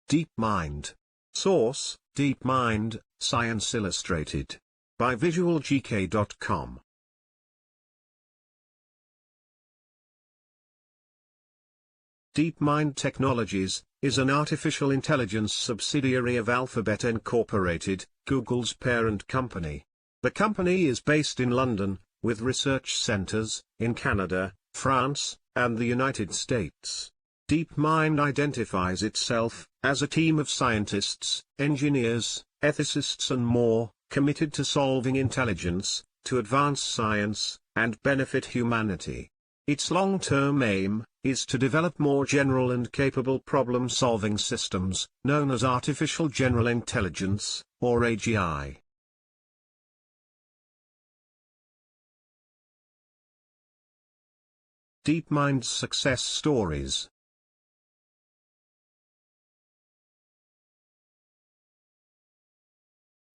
DeepMind. Source: DeepMind, Science Illustrated. By visualgk.com. DeepMind Technologies is an artificial intelligence subsidiary of Alphabet Incorporated, Google's parent company. The company is based in London, with research centers in Canada, France, and the United States. DeepMind identifies itself as a team of scientists, engineers, ethicists and more, committed to solving intelligence, to advance science, and benefit humanity. Its long-term aim is to develop more general and capable problem-solving systems, known as Artificial General Intelligence, or AGI. DeepMind's success stories.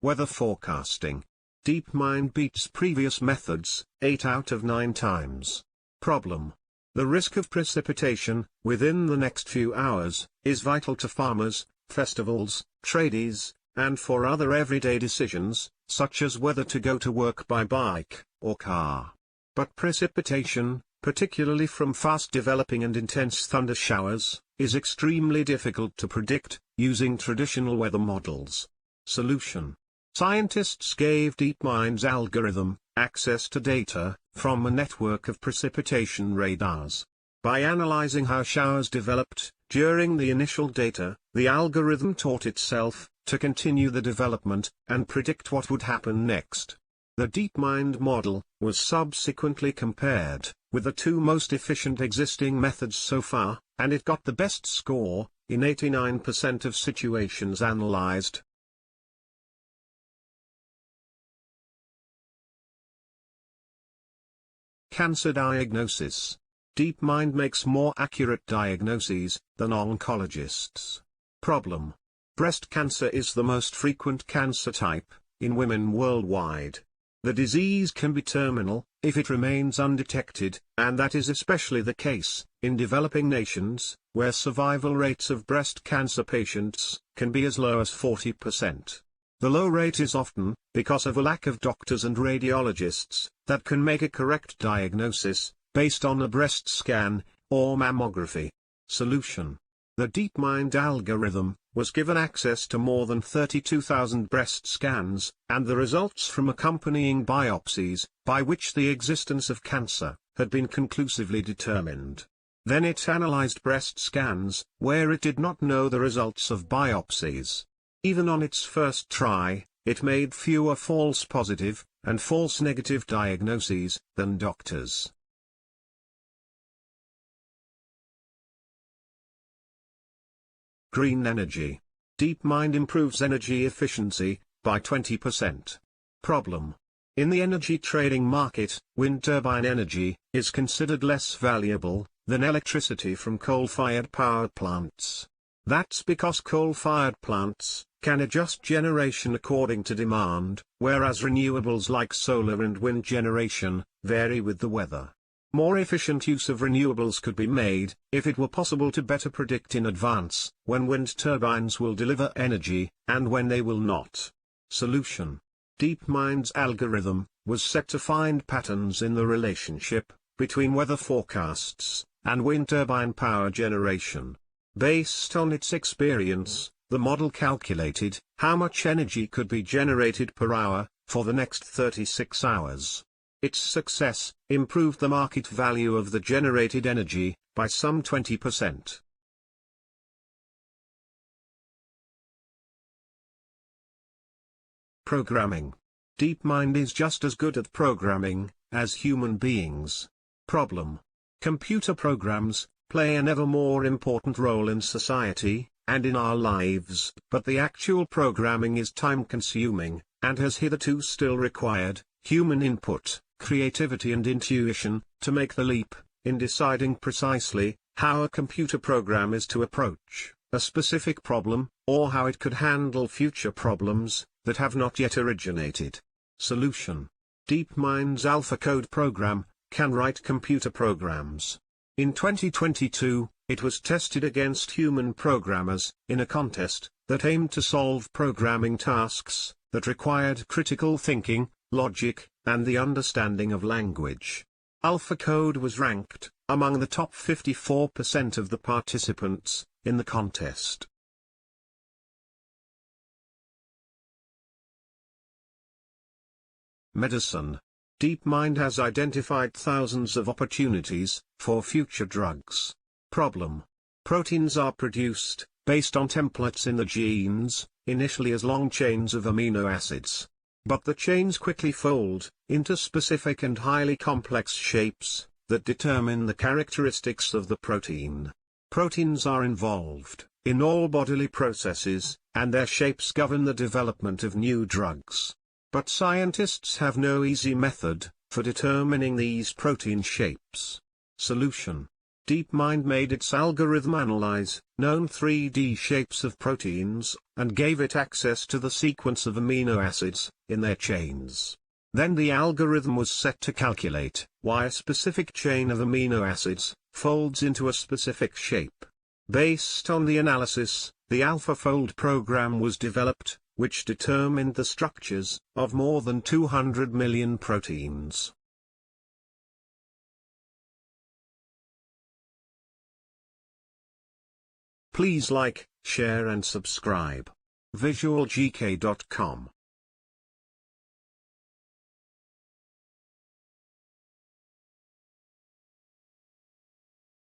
Weather forecasting. DeepMind beats previous methods, 8 out of 9 times. Problem: the risk of precipitation, within the next few hours, is vital to farmers, festivals, tradies, and for other everyday decisions, such as whether to go to work by bike or car. But precipitation, particularly from fast-developing and intense thunder showers, is extremely difficult to predict, using traditional weather models. Solution: scientists gave DeepMind's algorithm access to data from a network of precipitation radars. By analyzing how showers developed during the initial data, the algorithm taught itself to continue the development and predict what would happen next. The DeepMind model was subsequently compared with the two most efficient existing methods so far, and it got the best score in 89% of situations analyzed. Cancer diagnosis. DeepMind makes more accurate diagnoses than oncologists. Problem: breast cancer is the most frequent cancer type in women worldwide. The disease can be terminal if it remains undetected, and that is especially the case in developing nations, where survival rates of breast cancer patients can be as low as 40%. The low rate is often because of a lack of doctors and radiologists that can make a correct diagnosis based on a breast scan or mammography. Solution: the DeepMind algorithm was given access to more than 32,000 breast scans, and the results from accompanying biopsies, by which the existence of cancer had been conclusively determined. Then it analyzed breast scans, where it did not know the results of biopsies. Even on its first try, it made fewer false positive and false negative diagnoses than doctors. Green energy. DeepMind improves energy efficiency by 20%. Problem: in the energy trading market, wind turbine energy is considered less valuable than electricity from coal-fired power plants. That's because coal-fired plants can adjust generation according to demand, whereas renewables like solar and wind generation vary with the weather. More efficient use of renewables could be made if it were possible to better predict in advance when wind turbines will deliver energy, and when they will not. Solution: DeepMind's algorithm was set to find patterns in the relationship between weather forecasts and wind turbine power generation. Based on its experience, the model calculated how much energy could be generated per hour for the next 36 hours. Its success improved the market value of the generated energy by some 20%. Programming. DeepMind is just as good at programming as human beings. Problem: computer programs play an ever more important role in society and in our lives, but the actual programming is time-consuming, and has hitherto still required human input, creativity and intuition to make the leap in deciding precisely how a computer program is to approach a specific problem, or how it could handle future problems that have not yet originated. Solution: DeepMind's AlphaCode program can write computer programs. In 2022, It was tested against human programmers, in a contest that aimed to solve programming tasks that required critical thinking, logic, and the understanding of language. AlphaCode was ranked among the top 54% of the participants in the contest. Medicine. DeepMind has identified thousands of opportunities for future drugs. Problem. Proteins are produced based on templates in the genes, initially as long chains of amino acids. But the chains quickly fold into specific and highly complex shapes that determine the characteristics of the protein. Proteins are involved in all bodily processes, and their shapes govern the development of new drugs. But scientists have no easy method for determining these protein shapes. Solution. DeepMind made its algorithm analyze known 3D shapes of proteins, and gave it access to the sequence of amino acids in their chains. Then the algorithm was set to calculate why a specific chain of amino acids folds into a specific shape. Based on the analysis, the AlphaFold program was developed, which determined the structures of more than 200 million proteins. Please like, share and subscribe. visualgk.com